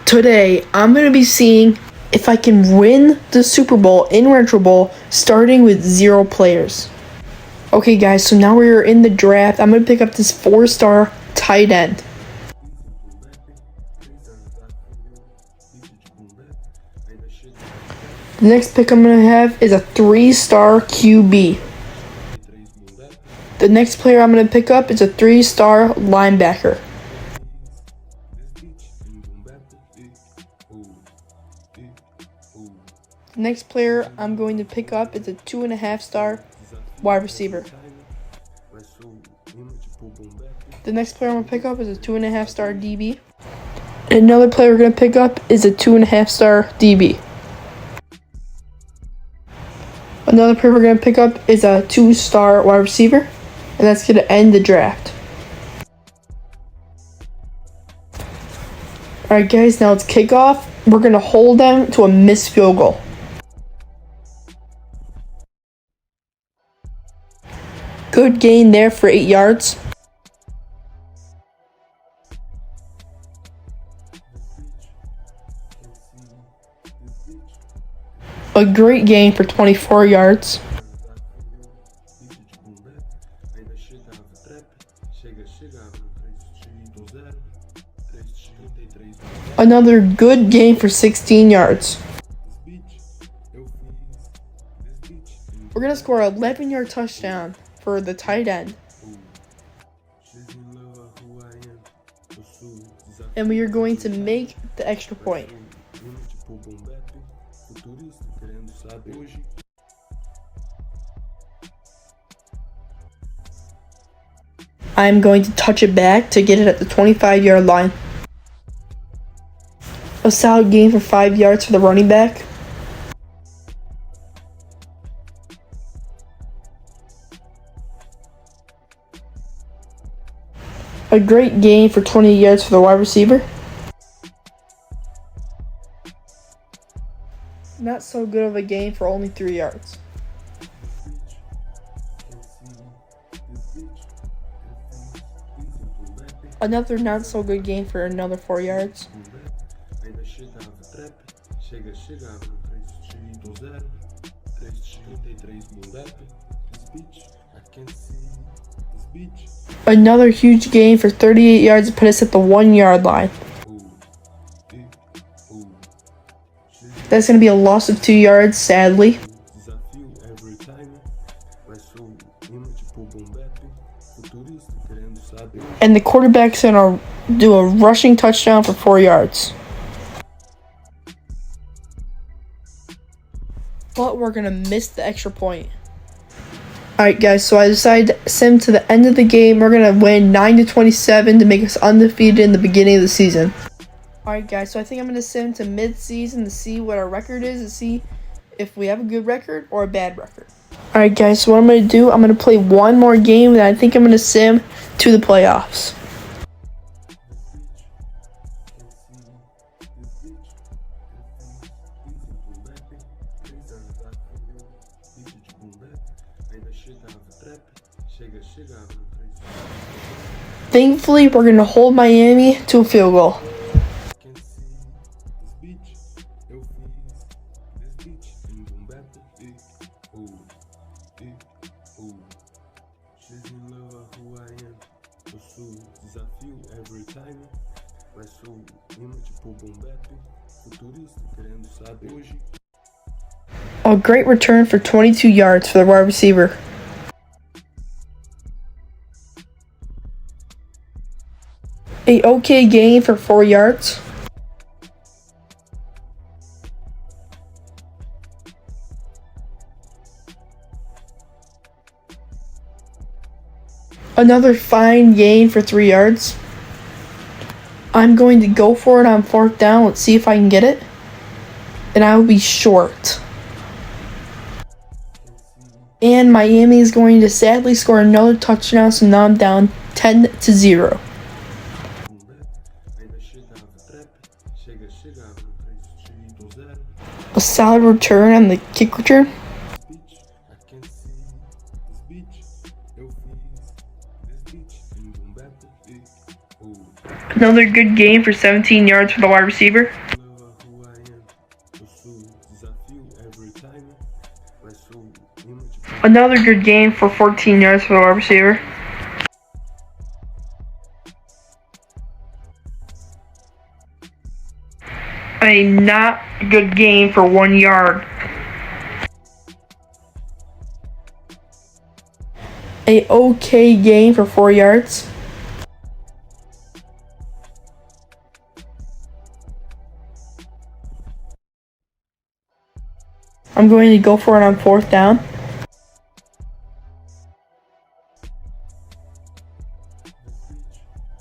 Today, I'm going to be seeing if I can win the Super Bowl in Retro Bowl starting with 0 players. Okay guys, so now we're in the draft. I'm going to pick up this 4-star tight end. The next pick I'm going to have is a 3-star QB. The next player I'm going to pick up is a 3-star linebacker. The next player I'm going to pick up is a 2.5-star wide receiver. The next player I'm going to pick up is a 2.5-star DB. And another player we're going to pick up is a 2.5-star DB. Another player we're going to pick up is a 2-star wide receiver. And that's going to end the draft. Alright guys, now it's kickoff. We're going to hold them to a missed field goal. Good gain there for 8 yards. A great gain for 24 yards. Another good gain for 16 yards. We're going to score an 11-yard touchdown for the tight end. And we are going to make the extra point. I'm going to touch it back to get it at the 25-yard line. A solid gain for 5 yards for the running back. A great gain for 20 yards for the wide receiver. Not so good of a gain for only 3 yards. Another not so good gain for another 4 yards. Another huge gain for 38 yards to put us at the 1-yard line. That's going to be a loss of 2 yards, sadly. And the quarterback's going to do a rushing touchdown for 4 yards. But we're going to miss the extra point. Alright guys, so I decided to sim to the end of the game. We're going to win 9-27 to make us undefeated in the beginning of the season. Alright guys, so I think I'm going to sim to mid-season to see what our record is, to see if we have a good record or a bad record. Alright guys, so what I'm going to do, I'm going to play one more game, and I think I'm going to sim to the playoffs. Thankfully, we're going to hold Miami to a field goal. A great return for 22 yards for the wide receiver. A okay gain for 4 yards. Another fine gain for 3 yards. I'm going to go for it on 4th down. Let's see if I can get it. And I will be short. And Miami is going to sadly score another touchdown, so now I'm down 10-0. A solid return on the kick return. Another good game for 17 yards for the wide receiver. Another good game for 14 yards for the wide receiver. A not good game for 1 yard. A okay game for 4 yards. I'm going to go for it on 4th down.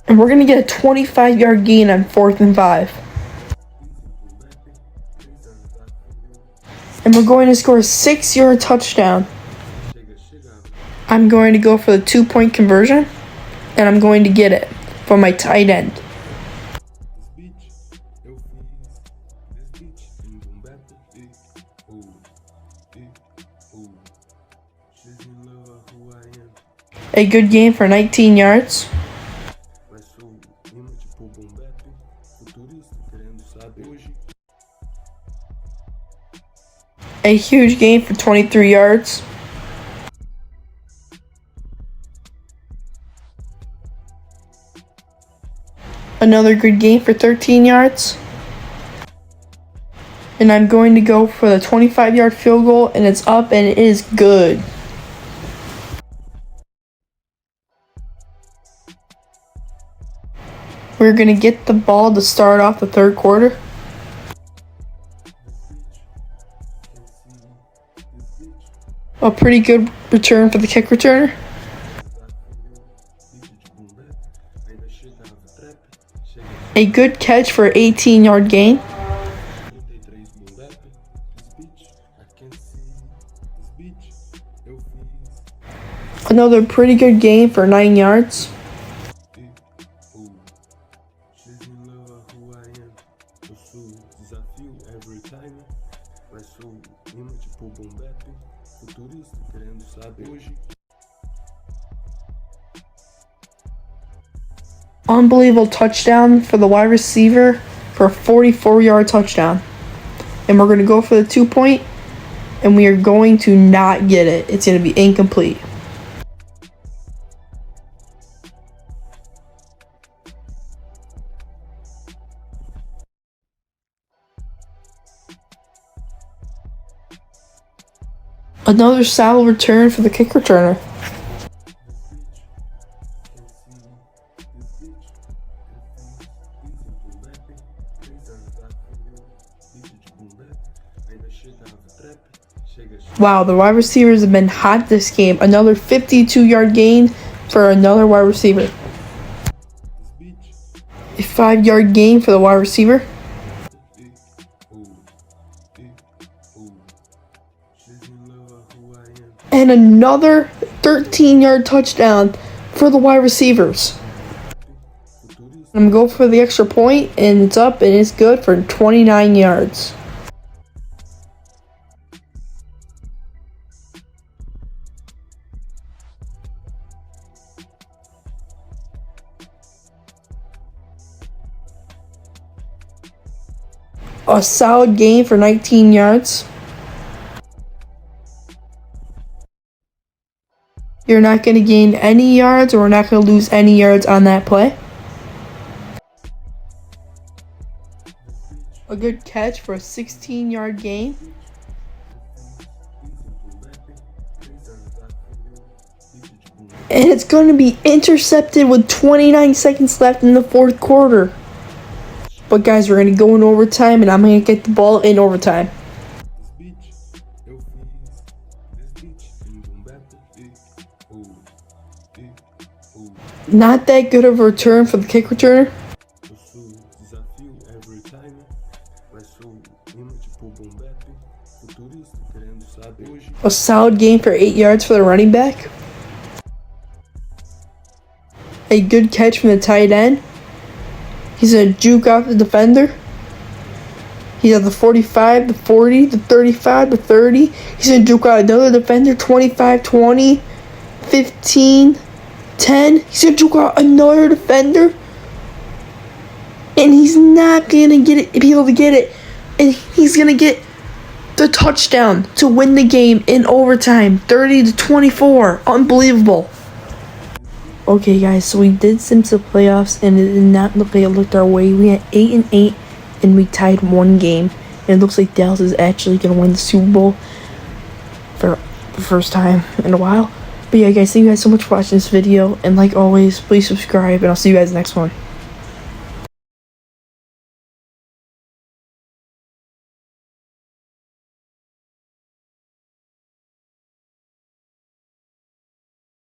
And we're going to get a 25-yard gain on 4th and 5. And we're going to score a 6-yard touchdown. I'm going to go for the 2-point conversion. And I'm going to get it from my tight end. A good game for 19 yards. A huge game for 23 yards. Another good game for 13 yards. And I'm going to go for the 25-yard field goal, and it's up, and it is good. We're going to get the ball to start off the 3rd quarter. A pretty good return for the kick returner. A good catch for an 18-yard gain. Another pretty good game for 9 yards. Unbelievable touchdown for the wide receiver for a 44-yard touchdown. And we're going to go for the 2-point, and we are going to not get it. It's going to be incomplete. Another solid return for the kick returner. Wow, the wide receivers have been hot this game. Another 52-yard gain for another wide receiver. A 5-yard gain for the wide receiver. And another 13-yard touchdown for the wide receivers. I'm going to go for the extra point, and it's up, and it's good for 29 yards. A solid gain for 19 yards. You're not going to gain any yards, or we're not going to lose any yards on that play. A good catch for a 16-yard gain. And it's going to be intercepted with 29 seconds left in the 4th quarter. But guys, we're going to go in overtime, and I'm going to get the ball in overtime. Not that good of a return for the kick returner. A solid gain for 8 yards for the running back. A good catch from the tight end. He's going to juke out the defender. He's at the 45, the 40, the 35, the 30. He's going to juke out another defender, 25, 20, 15, 10. He's going to juke out another defender. and he's not gonna be able to get it, and he's gonna get the touchdown to win the game in overtime, 30-24. Unbelievable. Okay, guys, so we did sim to playoffs, and it did not look like it looked our way. We had 8-8, and we tied one game, and it looks like Dallas is actually gonna win the Super Bowl for the first time in a while. But yeah, guys, thank you guys so much for watching this video, and like always, please subscribe, and I'll see you guys next one.